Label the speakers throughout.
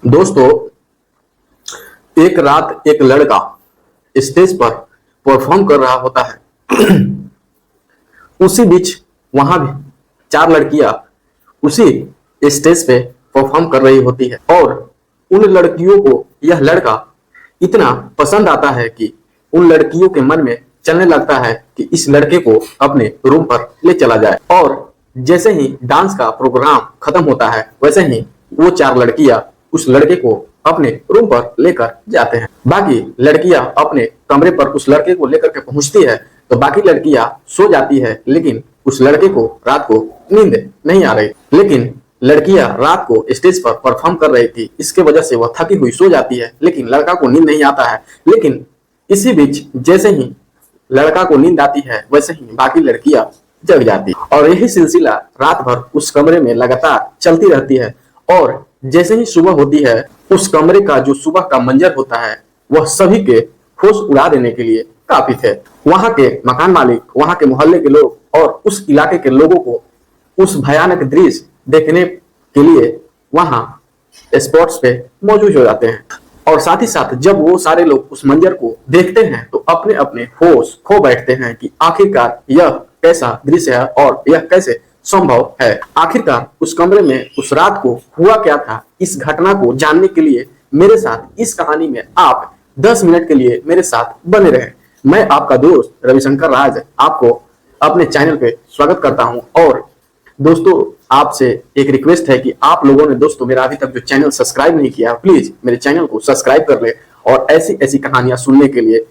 Speaker 1: दोस्तों, एक रात एक लड़का स्टेज पर परफॉर्म कर रहा होता है। उसी बीच वहां भी चार लड़कियां उसी स्टेज पे परफॉर्म कर रही होती है और उन लड़कियों को यह लड़का इतना पसंद आता है कि उन लड़कियों के मन में चलने लगता है कि इस लड़के को अपने रूम पर ले चला जाए। और जैसे ही डांस का प्रोग्राम खत्म होता है वैसे ही वो चार लड़कियां उस लड़के को अपने रूम पर लेकर जाते हैं। बाकी लड़कियां अपने कमरे पर उस लड़के को लेकर के पहुंचती है तो बाकी लड़कियां सो जाती है, लेकिन उस लड़के को रात को नींद नहीं आ रही। लेकिन लड़कियां रात को स्टेज पर परफॉर्म कर रही थी, इसके वजह से वह थकी हुई सो जाती है, लेकिन लड़का को नींद नहीं आता है। लेकिन इसी बीच जैसे ही लड़का को नींद आती है वैसे ही बाकी लड़कियां जग जाती है और यही सिलसिला रात भर उस कमरे में लगातार चलती रहती है। और जैसे ही सुबह होती है उस कमरे का जो सुबह का मंजर होता है वह सभी के होश उड़ा देने के लिए काफी थे। वहां के मकान मालिक, वहां के मोहल्ले के लोग और उस इलाके के लोगों को उस भयानक दृश्य देखने के लिए वहां स्पॉट्स पे मौजूद हो जाते हैं। और साथ ही साथ जब वो सारे लोग उस मंजर को देखते हैं तो अपने अपने होश खो बैठते हैं कि आखिरकार यह कैसा दृश्य है और यह कैसे संभव है। आखिरकार उस कमरे में उस रात को हुआ क्या था, इस घटना को जानने के लिए मेरे साथ इस कहानी में आप 10 मिनट के लिए मेरे साथ बने रहे। मैं आपका दोस्त रविशंकर राज आपको अपने चैनल पे स्वागत करता हूं। और दोस्तों, आपसे एक रिक्वेस्ट है कि आप लोगों ने दोस्तों मेरा अभी तक जो चैनल सब्सक्राइब नहीं किया, प्लीज मेरे चैनल को सब्सक्राइब कर ले और ऐसी ऐसी कहानियां सुनने के लिए।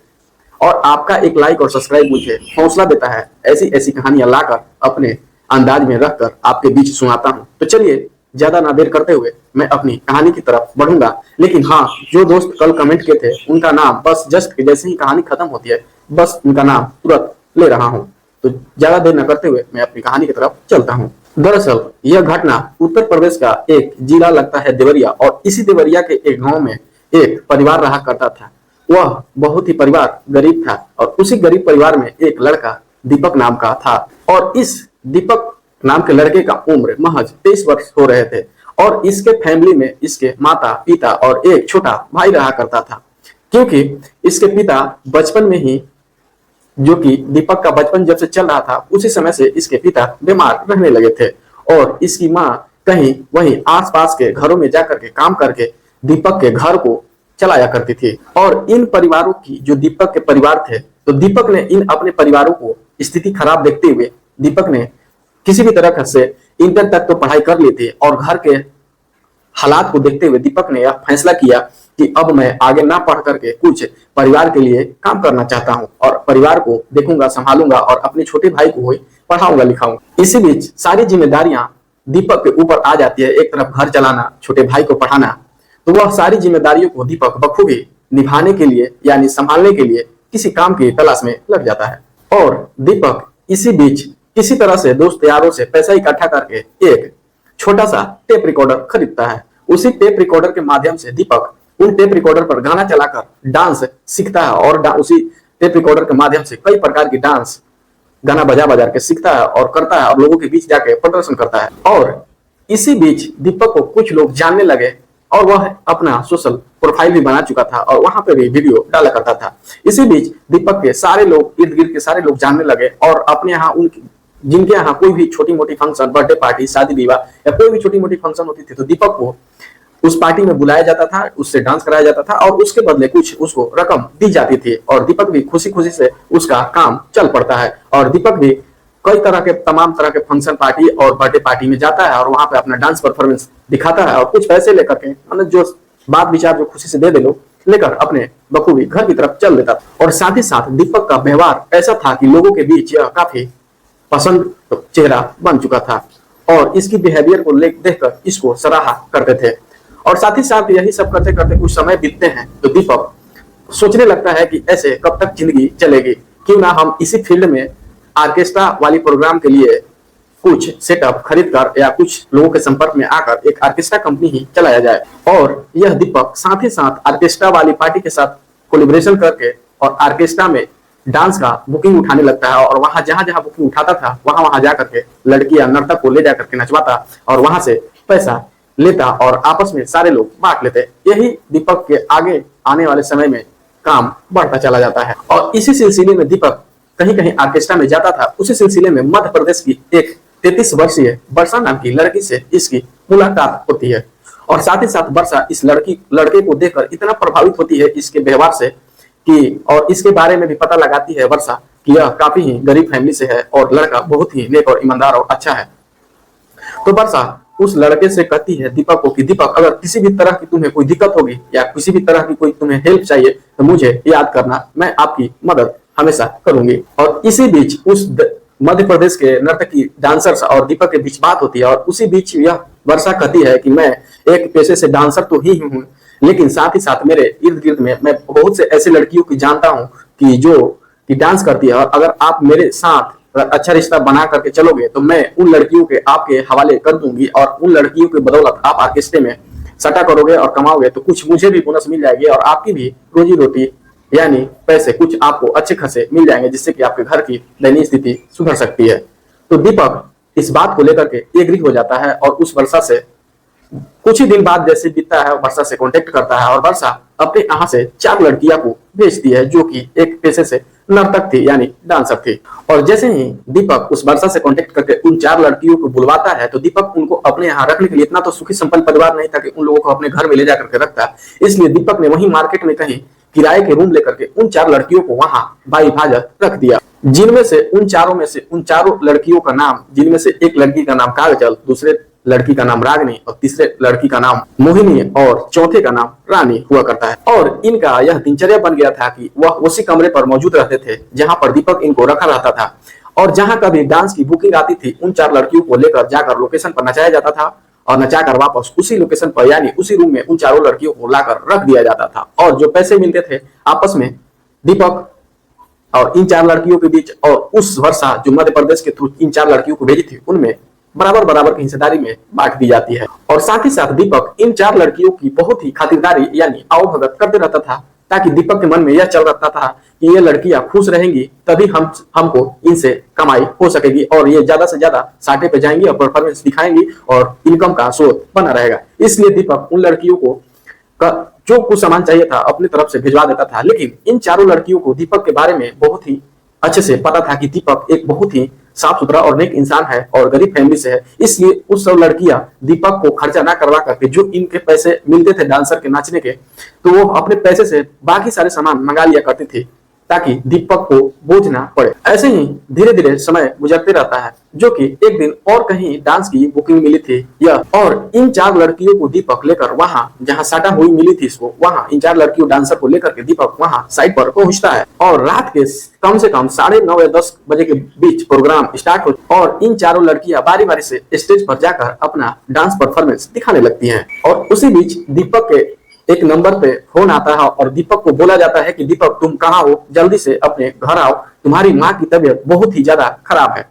Speaker 1: और आपका एक लाइक और सब्सक्राइब मुझे हौसला देता है ऐसी ऐसी कहानियां लाकर अपने अंदाज में रखकर आपके बीच सुनाता हूं। तो चलिए ज्यादा ना देर करते हुए मैं अपनी कहानी की तरफ बढ़ूंगा। लेकिन हाँ, जो दोस्त कल कमेंट किए थे उनका नाम बस जस्ट जैसे ही कहानी खत्म होती है बस उनका नाम तुरंत ले रहा हूं। तो ज्यादा देर न करते हुए मैं अपनी कहानी की तरफ चलता हूं। दरअसल यह घटना उत्तर प्रदेश का एक जिला लगता है देवरिया, और इसी देवरिया के एक गांव में एक परिवार रहा करता था। वह बहुत ही परिवार गरीब था और उसी गरीब परिवार में एक लड़का दीपक नाम का था। और इस दीपक नाम के लड़के का उम्र महज 23 वर्ष हो रहे थे और इसके फैमिली में इसके माता पिता और एक छोटा भाई रहा करता था। क्योंकि इसके पिता बचपन में ही, जो कि दीपक का बचपन जब से चल रहा था उसी समय से इसके पिता बीमार रहने लगे थे और इसकी माँ कहीं वहीं आसपास के घरों में जाकर के काम करके दीपक के घर को चलाया करती थी। और इन परिवारों की जो दीपक के परिवार थे, तो दीपक ने इन अपने परिवारों को स्थिति खराब देखते हुए दीपक ने किसी भी तरह से इंटर तक तो पढ़ाई कर ली थी। और घर के हालात को देखते हुए दीपक ने यह फैसला किया कि अब मैं आगे ना पढ़ करके कुछ परिवार के लिए काम करना चाहता हूं और परिवार को देखूंगा, संभालूंगा और अपने छोटे भाई को ही पढ़ाऊंगा लिखाऊंगा। इसी बीच सारी जिम्मेदारियां दीपक के ऊपर आ जाती है। एक तरफ घर चलाना, छोटे भाई को पढ़ाना, तो वह सारी जिम्मेदारियों को दीपक बखूबी निभाने के लिए यानी संभालने के लिए किसी काम की तलाश में लग जाता है। और दीपक इसी बीच किसी तरह से दोस्त यारों से पैसा इकट्ठा करके एक छोटा सा टेप रिकॉर्डर खरीदता है। उसी टेप रिकॉर्डर के माध्यम से दीपक उन टेप रिकॉर्डर पर गाना चलाकर डांस सीखता है और उसी टेप रिकॉर्डर के माध्यम से कई प्रकार की डांस गाना बजा बजा के सीखता है और करता है और लोगों के बीच जाके प्रदर्शन करता है। और इसी बीच दीपक को कुछ लोग जानने लगे और वह अपना सोशल प्रोफाइल भी बना चुका था और वहां पे भी वीडियो डाला करता था। इसी बीच दीपक के सारे लोग, इर्द गिर्द के सारे लोग जानने लगे और अपने यहाँ जिनके यहाँ कोई भी छोटी मोटी फंक्शन, बर्थडे पार्टी, शादी विवाह या कोई भी छोटी मोटी फंक्शन होती थी तो दीपक को उस पार्टी में बुलाया जाता था, उससे डांस कराया जाता था और उसके बदले कुछ उसको रकम दी जाती थी। और दीपक भी खुशी खुशी से उसका काम चल पड़ता है और दीपक भी कई तरह के तमाम तरह के फंक्शन पार्टी और बर्थडे पार्टी में जाता है और वहां पे अपना डांस परफॉर्मेंस दिखाता है और कुछ पैसे लेकर के, मतलब जो बात विचार जो खुशी से दे लोग लेकर अपने बखूबी घर की तरफ चल देता। और साथ ही साथ दीपक का व्यवहार ऐसा था कि लोगों के बीच यह काफी पसंद चेहरा बन चुका था और इसकी बिहेवियर को देखकर इसको सराहा करते थे। और साथ ही साथ यही सब करते करते कुछ समय बीतते हैं तो दीपक सोचने लगता है कि ऐसे कब तक जिंदगी चलेगी, क्यों ना हम इसी फील्ड में ऑर्केस्ट्रा वाली प्रोग्राम के लिए कुछ सेटअप खरीद कर या कुछ लोगों के संपर्क में आकर एक ऑर्केस्ट्रा कंपनी ही चलाया जाए। और यह दीपक साथ ही साथ ऑर्केस्ट्रा वाली पार्टी के साथ कोलिब्रेशन करके और ऑर्केस्ट्रा में डांस का बुकिंग उठाने लगता है और वहां जहां जहां बुकिंग उठाता था वहां वहां जाकर के लड़कियां नर्तक को ले जाकर के नचवाता और वहां से पैसा लेता और आपस में सारे लोग बांट लेते। यही दीपक के आगे आने वाले समय में काम बढ़ता चला जाता है। और इसी सिलसिले में दीपक कहीं कहीं ऑर्केस्ट्रा में जाता था। उसी सिलसिले में मध्य प्रदेश की एक 33 वर्षीय वर्षा नाम की लड़की से इसकी मुलाकात होती है। और साथ ही साथ वर्षा इस लड़के को देखकर इतना प्रभावित होती है इसके व्यवहार से कि, और इसके बारे में भी पता लगाती है वर्षा कि यह काफी ही गरीब फैमिली से है और लड़का बहुत ही नेक और ईमानदार और अच्छा है। तो वर्षा उस लड़के से कहती है दीपक को कि दीपक, अगर किसी भी तरह की तुम्हें कोई दिक्कत होगी या किसी भी तरह की कोई तुम्हें हेल्प चाहिए तो मुझे याद करना, मैं आपकी मदद हमेशा करूंगी। और इसी बीच उस मध्य प्रदेश के नर्तकी डांसर्स और दीपक के बीच बात होती है। और उसी बीच यह वर्षा कहती है कि मैं एक पेशे से डांसर तो ही हूँ, लेकिन साथ ही साथ मेरे इर्द गिर्द में मैं बहुत से ऐसे लड़कियों की जानता हूँ कि जो कि डांस करती है। और अगर आप मेरे साथ अच्छा रिश्ता बना करके चलोगे तो मैं उन लड़कियों के आपके हवाले कर दूंगी और उन लड़कियों की बदौलत आप ऑर्केस्ट्रे में सटा करोगे और कमाओगे तो कुछ मुझे भी बोनस मिल जाएगी और आपकी भी रोजी रोटी यानी पैसे कुछ आपको अच्छे खासे मिल जाएंगे, जिससे कि आपके घर की दयनीय स्थिति सुधर सकती है। तो दीपक इस बात को लेकर के एग्री हो जाता है और उस वर्षा से कुछ ही दिन बाद जैसे बीतता है वर्षा से कांटेक्ट करता है और वर्षा अपने यहाँ से 4 लड़कियां को भेजती है जो कि एक पेशे से नर्तक थी यानी डांसर थी। और जैसे ही दीपक उस वर्षा से कांटेक्ट करके उन 4 लड़कियों को बुलवाता है तो दीपक उनको अपने यहाँ रखने के लिए, इतना तो सुखी संपन्न परिवार नहीं था कि उन लोगों को अपने घर में ले जाकर के रखता, इसलिए दीपक ने वही मार्केट में कहीं किराए के रूम लेकर के उन 4 लड़कियों को वहां बाइफाजत रख दिया। जिनमें से उन चारों लड़कियों का नाम, जिनमें से एक लड़की का नाम कागजल, दूसरे लड़की का नाम रागनी और तीसरे लड़की का नाम मोहिनी और चौथे का नाम रानी हुआ करता है। और इनका यह दिनचर्या बन गया था कि वह उसी कमरे पर मौजूद रहते थे जहां पर दीपक इनको रखा रहता था। और जहां कभी डांस की बुकिंग आती थी उन 4 लड़कियों को लेकर जाकर लोकेशन पर नचाया जाता था और नचाकर वापस उसी लोकेशन पर यानी उसी रूम में उन 4 लड़कियों को लाकर रख दिया जाता था। और जो पैसे मिलते थे आपस में दीपक और इन 4 लड़कियों के बीच और उस वर्षा जो मध्य प्रदेश के थ्रू इन 4 लड़कियों को भेजी थी उनमें बराबर बराबर की हिस्सेदारी में बांट दी जाती है। और साथ ही साथ दीपक इन 4 लड़कियों की बहुत ही खातिरदारी यानी आवभगत करते रहता था ताकि दीपक के मन में यह चल रहता था कि ये लड़कियां खुश रहेंगी तभी हमको इनसे कमाई हो सकेगी और ये ज्यादा से ज्यादा साटे पे जाएंगी और परफॉर्मेंस दिखाएंगी और इनकम का स्रोत बना रहेगा। इसलिए दीपक उन लड़कियों को जो कुछ सामान चाहिए था अपनी तरफ से भिजवा देता था। लेकिन इन 4 लड़कियों को दीपक के बारे में बहुत ही अच्छे से पता था कि दीपक एक बहुत ही साफ सुथरा और नेक इंसान है और गरीब फैमिली से है, इसलिए उस सब लड़कियां दीपक को खर्चा ना करवा करके जो इनके पैसे मिलते थे डांसर के नाचने के तो वो अपने पैसे से बाकी सारे सामान मंगा लिया करती थी ताकि दीपक को बोझ ना पड़े। ऐसे ही धीरे धीरे समय गुजरते रहता है जो कि एक दिन और कहीं डांस की बुकिंग मिली थी यह और इन 4 लड़कियों को दीपक लेकर वहां जहां साटा हुई मिली थी इसको वहां इन 4 लड़कियों डांसर को लेकर के दीपक वहां साइट पर पहुंचता है और रात के कम से कम 9:30 या 10 बजे के बीच प्रोग्राम स्टार्ट हो और इन 4 लड़कियां बारी बारी से स्टेज पर जाकर अपना डांस परफॉर्मेंस दिखाने लगती हैं। और उसी बीच दीपक के एक नंबर पे फोन आता है और दीपक को बोला जाता है कि दीपक तुम कहाँ हो, जल्दी से अपने घर आओ, तुम्हारी माँ की तबीयत बहुत ही ज्यादा खराब है।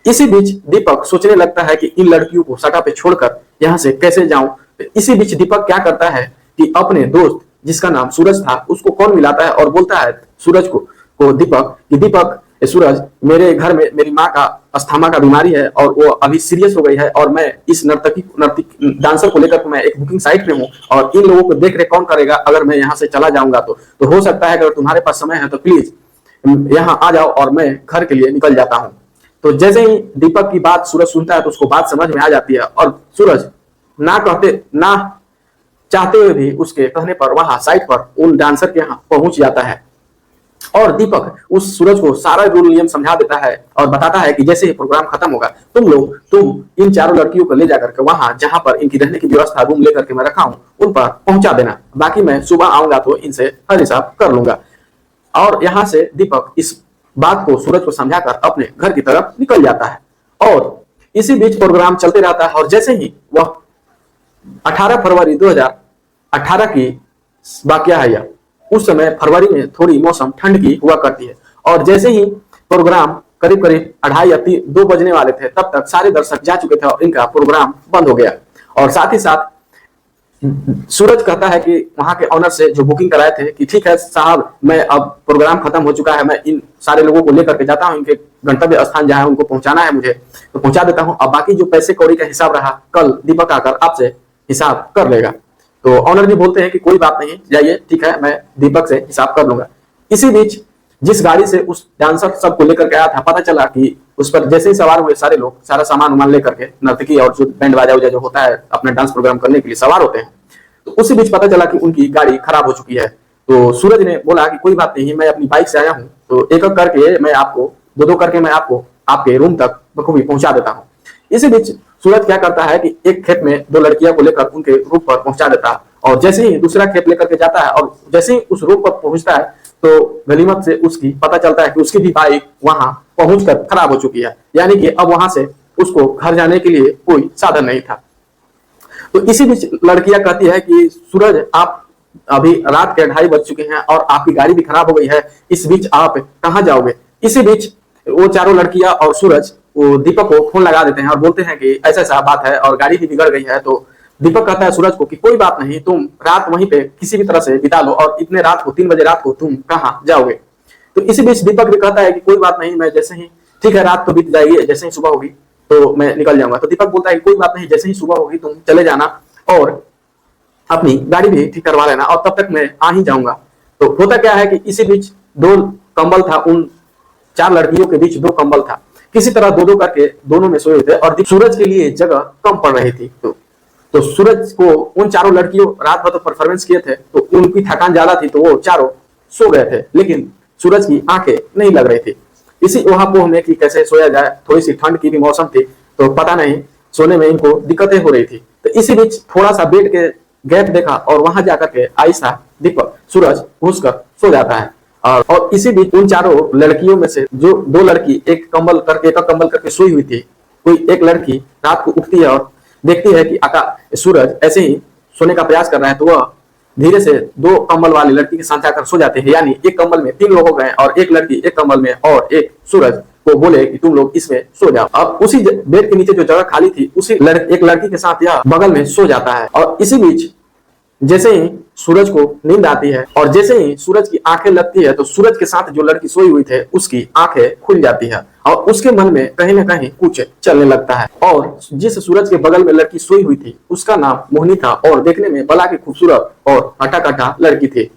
Speaker 1: इसी बीच दीपक सोचने लगता है कि इन लड़कियों को सटा पे छोड़कर यहाँ से कैसे जाऊं। इसी बीच दीपक क्या करता है कि अपने दोस्त जिसका नाम सूरज था उसको कॉल मिलाता है और बोलता है सूरज को दीपक कि दीपक सूरज मेरे घर में मेरी माँ का अस्थमा का बीमारी है और वो अभी सीरियस हो गई है और मैं इस नर्तकी डांसर को लेकर मैं एक बुकिंग साइट पे हूँ और इन लोगों को देख रेख कौन करेगा अगर मैं यहाँ से चला जाऊंगा तो हो सकता है अगर तुम्हारे पास समय है तो प्लीज यहाँ आ जाओ और मैं घर के लिए निकल जाता हूँ। तो जैसे ही दीपक की बात सूरज सुनता है तो उसको बात समझ में आ जाती है और सूरज ना चाहते हुए भी उसके कहने पर वहां साइट पर उन डांसर के यहाँ पहुंच जाता है और दीपक उस सूरज को सारा रूल नियम समझा देता है और बताता है कि जैसे ही प्रोग्राम खत्म होगा तुम इन 4 लड़कियों को ले जाकर के वहां जहां पर इनकी रहने की व्यवस्था रूम लेकर के मैं रखा हूं उन पर पहुंचा देना, बाकी मैं सुबह आऊंगा तो इनसे हर हिसाब कर लूंगा। और यहाँ से दीपक इस बात को सूरज को समझाकर अपने घर की तरफ निकल जाता है और इसी बीच प्रोग्राम चलते रहता है। और जैसे ही वह 18 फरवरी 2018 की वाकया है यह, उस समय फरवरी में थोड़ी मौसम ठंड की हुआ करती है और जैसे ही प्रोग्राम करीब करीब 2:30 या 2 बजने वाले थे तब तक सारे दर्शक जा चुके थे और इनका प्रोग्राम बंद हो गया। और साथ ही साथ सूरज कहता है कि वहां के ऑनर से जो बुकिंग कराए थे कि ठीक है साहब, मैं अब प्रोग्राम खत्म हो चुका है, मैं इन सारे लोगों को लेकर के जाता हूं, इनके गंतव्य स्थान जहां है उनको पहुंचाना है मुझे, तो पहुंचा देता हूं। अब बाकी जो पैसे कौड़ी का हिसाब रहा कल दीपक आकर आपसे हिसाब कर लेगा। तो ऑनर जी बोलते हैं कि कोई बात नहीं, जाइए, ठीक है, मैं दीपक से हिसाब कर लूंगा। इसी बीच जिस गाड़ी से उस डांसर सबको लेकर के आया था, पता चला कि उस पर जैसे ही सवार हुए सारे लोग, सारा सामान उमान लेकर के, नर्तकी और जो बैंड बाजा जो होता है अपना डांस प्रोग्राम करने के लिए सवार होते हैं, तो उसी बीच पता चला कि उनकी गाड़ी खराब हो चुकी है। तो सूरज ने बोला कि कोई बात नहीं, मैं अपनी बाइक से आया हूँ, तो एक एक करके मैं आपको, दो दो करके मैं आपको आपके रूम तक बखूबी पहुंचा देता हूँ। इसी बीच सूरज क्या करता है कि एक खेत में दो लड़कियों को लेकर उनके रूम पर पहुंचा देता है, और जैसे ही दूसरा खेत लेकर के जाता है और जैसे ही उस रूम पर पहुंचता है तो गनीमत से उसकी पता चलता है कि उसकी भी बाइक वहां पहुंचकर खराब हो चुकी है, यानी कि अब वहां से उसको घर जाने के लिए कोई साधन नहीं था। तो इसी बीच लड़कियां कहती है कि सूरज, आप अभी रात के 2:30 बज चुके हैं और आपकी गाड़ी भी खराब हो गई है, इस बीच आप कहाँ जाओगे। इसी बीच वो चारों लड़कियां और सूरज वो दीपक को फोन लगा देते हैं और बोलते हैं कि ऐसा ऐसा बात है और गाड़ी भी बिगड़ गई है। तो दीपक कहता है सूरज को कि कोई बात नहीं, तुम रात वहीं पे किसी भी तरह से बिता लो, और इतने रात को 3 बजे रात को तुम कहाँ जाओगे। तो इसी बीच दीपक भी कहता है कि कोई बात नहीं, मैं जैसे ही, ठीक है रात तो बीत जाएगी, जैसे ही सुबह होगी तो मैं निकल जाऊंगा। तो दीपक बोलता है कि कोई बात नहीं, जैसे ही सुबह होगी तुम चले जाना और अपनी गाड़ी भी ठीक करवा लेना, और तब तक मैं आ ही जाऊंगा। तो होता क्या है कि इसी बीच दो कंबल था, उन 4 लड़कियों के बीच 2 कंबल था, किसी तरह दो दो करके दोनों में सोए थे, और सूरज के लिए जगह कम पड़ रही थी। तो सूरज को उन चारों लड़कियों रात भर तो परफॉर्मेंस किए थे, तो उनकी थकान ज्यादा थी, तो वो चारों सो गए थे, लेकिन सूरज की आंखें नहीं लग रही थी। इसी वहां में कि कैसे सोया जाए, थोड़ी सी ठंड की भी मौसम थी, तो पता नहीं सोने में इनको दिक्कतें हो रही थी। तो इसी बीच थोड़ा सा बेड के गैप देखा और वहां जाकर के आयशा, दीपक, सूरज घुसकर सो जाता है। और इसी बीच उन चारों लड़कियों में से जो 2 लड़की एक कंबल करके सोई हुई थी, कोई एक लड़की रात को उठती है और देखती है कि सूरज ऐसे ही सोने का प्रयास कर रहा है, तो वह धीरे से 2 कंबल वाली लड़की के साथ जाकर सो जाते हैं, यानी एक कंबल में 3 लोग हो गए, और एक लड़की एक कंबल में और एक सूरज को बोले कि तुम लोग इसमें सो जाओ। अब उसी बेड के नीचे जो जगह खाली थी उसी एक लड़की के साथ यह बगल में सो जाता है। और इसी बीच जैसे ही सूरज को नींद आती है और जैसे ही सूरज की आंखें लगती है, तो सूरज के साथ जो लड़की सोई हुई थे उसकी आंखें खुल जाती है, और उसके मन में कहीं ना कहीं कुछ चलने लगता है। और जिस सूरज के बगल में लड़की सोई हुई थी उसका नाम मोहिनी था, और देखने में बला की खूबसूरत और हटा-कटा लड़की थी।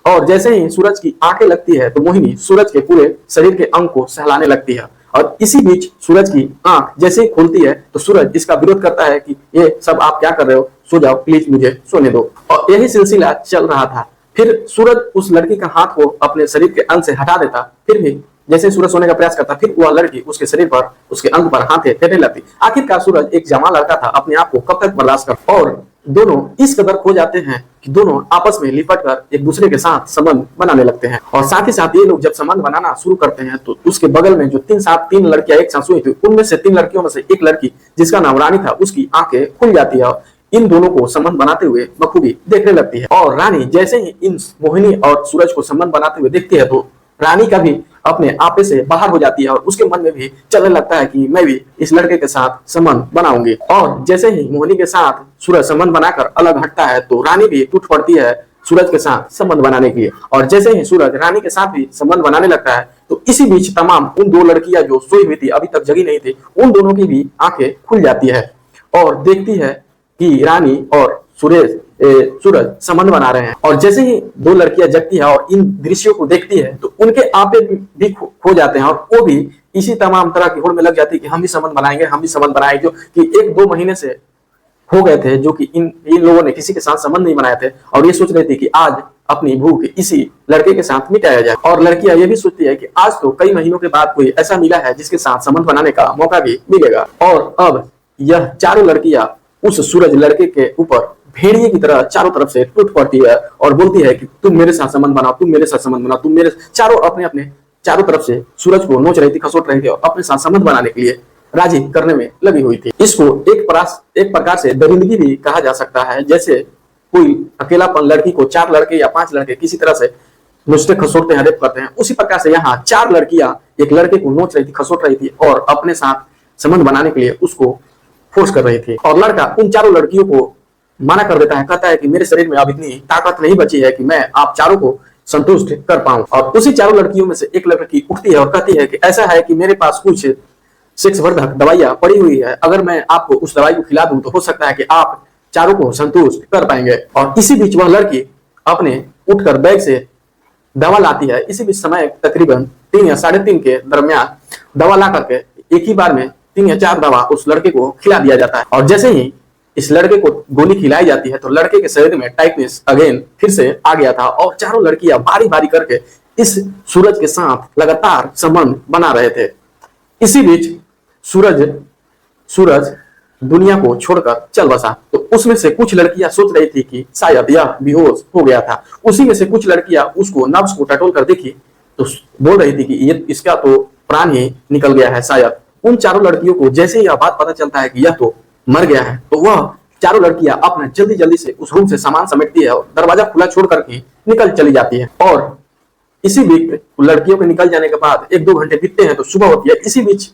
Speaker 1: और जैसे ही सूरज की आंखें लगती है तो मोहिनी सूरज के पूरे शरीर के अंग को सहलाने लगती है, और इसी बीच सूरज की आंख जैसे ही खुलती है तो सूरज इसका विरोध करता है कि ये सब आप क्या कर रहे हो, सो जाओ प्लीज, मुझे सोने दो। और यही सिलसिला चल रहा था। फिर सूरज उस लड़की का हाथ को अपने शरीर के अंग से हटा देता, फिर भी जैसे सूरज सोने का प्रयास करता, फिर वह लड़की उसके शरीर पर, उसके अंग पर हाथ फेरने लगती। आखिरकार सूरज एक जवान लड़का था, अपने आप को कब तक बर्दाश्त कर, और दोनों इस कदर खो जाते हैं कि दोनों आपस में लिपट कर एक दूसरे के साथ संबंध बनाने लगते हैं। और साथ ही साथ ये लोग जब संबंध बनाना शुरू करते हैं तो उसके बगल में जो 3 लड़कियां एक साथ सोई थी, उनमें से 3 लड़कियों में से एक लड़की जिसका नाम रानी था, उसकी आंखें खुल जाती है, इन दोनों को संबंध बनाते हुए बखूबी देखने लगती है। और रानी जैसे ही इन मोहिनी और सूरज को संबंध बनाते हुए देखती है तो रानी का भी अपने आपे से बाहर हो जाती है, और उसके मन में भी चलने लगता है कि मैं भी इस लड़के के साथ संबंध बनाऊंगी। और जैसे ही मोहिनी के साथ सूरज संबंध बनाकर अलग हटता है तो रानी भी टूट पड़ती है सूरज के साथ संबंध बनाने के लिए। और जैसे ही सूरज रानी के साथ भी संबंध बनाने लगता है तो इसी बीच तमाम उन 2 लड़कियां जो सोई हुई थी, अभी तक जगी नहीं थी, उन दोनों की भी आंखें खुल जाती है और देखती है कि रानी और सूरज संबंध बना रहे हैं। और जैसे ही 2 लड़कियां जगती है और इन दृश्यों को देखती है तो उनके आपे भी खो जाते हैं, और वो भी इसी तमाम तरह की होड़ में लग जाती है कि हम भी संबंध बनाएंगे, हम भी संबंध बनाएंगे, जो कि 1-2 महीने से हो गए थे, जो कि इन लोगों ने किसी के साथ संबंध नहीं बनाए थे, और ये सोच रहे थे कि आज अपनी भूख इसी लड़के के साथ मिटाया जाए। और लड़कियां ये भी सोचती है कि आज तो कई महीनों के बाद कोई ऐसा मिला है जिसके साथ संबंध बनाने का मौका भी मिलेगा। और अब यह चारों लड़कियां उस सूरज लड़के के ऊपर भेड़िए की तरह चारों तरफ से टूट पड़ती है और बोलती है कि तुम मेरे साथ संबंध बनाओ, तुम मेरे साथ संबंध बनाओ, तुम मेरे, चारों अपने चारों तरफ से सूरज को नोच रही थी, खसोट रही थी, और अपने साथ संबंध बनाने के लिए राजी करने में लगी हुई थी। इसको एक प्रकार से दरिंदगी भी कहा जा सकता है। जैसे कोई अकेलापन लड़की को 4 लड़के या 5 लड़के किसी तरह से नुस्खे खसोटते हैं, रेप करते हैं, उसी प्रकार से यहाँ 4 लड़कियां एक लड़के को नोच रही थी, खसोट रही थी, और अपने साथ संबंध बनाने के लिए उसको फोर्स कर रही थी। और लड़का उन चारों लड़कियों को मना कर देता है, कहता है कि मेरे शरीर में अब इतनी ताकत नहीं बची है कि मैं आप चारों को संतुष्ट कर पाऊं। और उसी चारों लड़कियों में से एक लड़की उठती है और कहती है कि ऐसा है कि मेरे पास कुछ सेक्स वर्धक दवाइयां पड़ी हुई है, अगर मैं आपको उस दवाई को खिला दूं तो हो सकता है कि आप चारों को संतुष्ट कर पाएंगे। और इसी बीच वह लड़की अपने उठकर बैग से दवा लाती है। इसी बीच समय तकरीबन 3 या 3:30 के दरमियान दवा ला करके एक ही बार में 3 या 4 दवा उस लड़के को खिला दिया जाता है। और जैसे ही इस लड़के को गोली खिलाई जाती है तो लड़के के शरीर में टाइटनेस अगेन फिर से आ गया था और चारों लड़कियां बारी बारी करके इस सूरज के साथ लगातार संबंध बना रहे थे। इसी बीच सूरज दुनिया को छोड़कर चल बसा। तो उसमें से कुछ लड़कियां सोच रही थी कि शायद यह बेहोश हो गया था। उसी में से कुछ लड़कियां उसको नब्ज को टटोल कर देखी तो बोल रही थी कि ये इसका तो प्राण ही निकल गया है शायद। उन चारों लड़कियों को जैसे ही यह बात पता चलता है कि यह तो मर गया है तो वह चारों लड़कियां अपना जल्दी जल्दी से उस रूम से सामान समेटती है और दरवाजा खुला छोड़ करके निकल चली जाती है। और इसी बीच लड़कियों के निकल जाने के बाद 1-2 घंटे बीतते हैं तो सुबह होती है। इसी बीच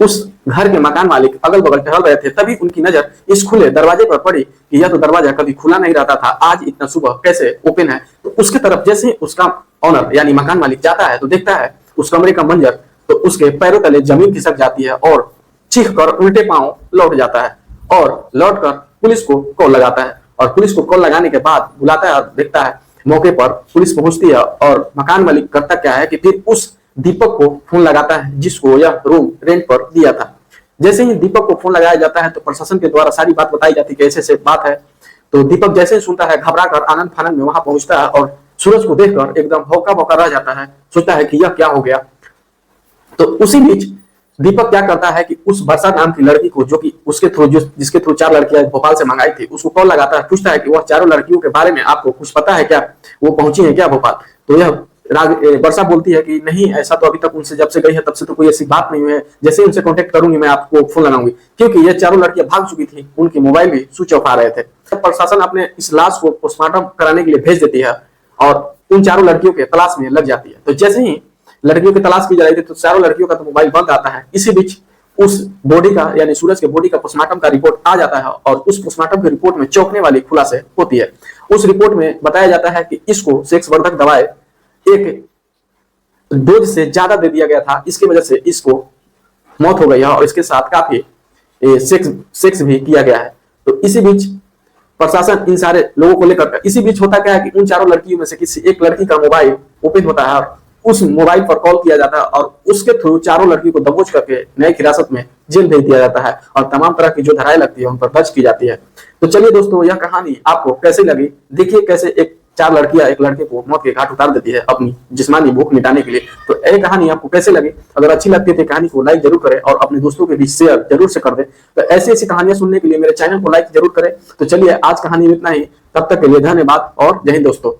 Speaker 1: उस घर के मकान मालिक अगल बगल टहल रहे थे, तभी उनकी नजर इस खुले दरवाजे पर पड़ी कि यह तो दरवाजा कभी खुला नहीं रहता था, आज इतना सुबह कैसे ओपन है। तो उसके तरफ जैसे उसका ऑनर यानी मकान मालिक जाता है तो देखता है उस कमरे का मंजर, तो उसके पैरों तले जमीन खिसक जाती है और चीख कर उल्टे पांव लौट जाता है और लौटकर पुलिस को कॉल लगाता है। और पुलिस को कॉल लगाने के बाद बुलाता है और देखता है मौके पर पुलिस पहुंचती है। और मकान मालिक करता क्या है कि फिर उस दीपक को फोन लगाता है जिसको यह रूम रेंट पर दिया था। जैसे ही दीपक को फोन लगाया जाता है तो प्रशासन के द्वारा सारी बात बताई जाती है कि ऐसे बात है। तो दीपक जैसे ही सुनता है घबरा कर आनंद फानंद में वहां पहुंचता है और सूरज को देखकर एकदम हौका बौका रह जाता है, सोचता है कि यह क्या हो गया। तो उसी बीच दीपक क्या करता है कि उस वर्षा नाम की लड़की को जो कि उसके थ्रू जिसके थ्रू 4 लड़कियां भोपाल से मंगाई थी उसको कॉल लगाता है, पूछता है कि वह चारों लड़कियों के बारे में आपको कुछ पता है क्या, वो पहुंची है क्या भोपाल। तो यह वर्षा बोलती है कि नहीं, ऐसा तो अभी तक उनसे जब से गई है तब से तो कोई ऐसी बात नहीं हुई है, जैसे ही उनसे कांटेक्ट करूंगी मैं आपको फोन लगाऊंगी। क्योंकि ये चारों लड़कियां भाग चुकी थी, उनके मोबाइल भी स्विच ऑफ आ रहे थे। प्रशासन अपने इस लाश को पोस्टमार्टम कराने के लिए भेज देती है और उन चारों लड़कियों के तलाश में लग जाती है। तो जैसे ही लड़कियों की तलाश की जा रही थी तो चारों लड़कियों का तो मोबाइल बंद आता है। इसी बीच उस बॉडी का यानी सूरज के बॉडी का पोस्टमार्टम का रिपोर्ट आ जाता है और उस पोस्टमार्टम की रिपोर्ट में चौंकने वाली खुलासे होती है। उस रिपोर्ट में बताया जाता है कि इसको सेक्स वर्धक दवाएं एक डोज से ज्यादा दे दिया गया था, इसकी वजह से इसको मौत हो गई है और इसके साथ काफी सेक्स भी किया गया है। तो इसी बीच प्रशासन इन सारे लोगों को लेकर, इसी बीच होता क्या है कि उन चारों लड़कियों में से किसी एक लड़की का मोबाइल ओपन होता है और उस मोबाइल पर कॉल किया जाता है और उसके थ्रू चारों लड़की को दबोच करके न्यायिक हिरासत में जेल भेज दिया जाता है और तमाम तरह की जो धाराएं लगती है उन पर दर्ज की जाती है। तो चलिए दोस्तों, यह कहानी आपको कैसी लगी, देखिए कैसे 4 लड़कियां एक लड़के को मौत के घाट उतार देती है अपनी जिस्मानी भूख मिटाने के लिए। तो यह कहानी आपको कैसे लगी, अगर अच्छी लगती है तो कहानी को लाइक जरूर करें और अपने दोस्तों के बीच शेयर जरूर से कर दें। तो ऐसी ऐसी कहानियां सुनने के लिए मेरे चैनल को लाइक जरूर करें। तो चलिए आज कहानी में इतना ही, तब तक के लिए धन्यवाद और जय हिंद दोस्तों।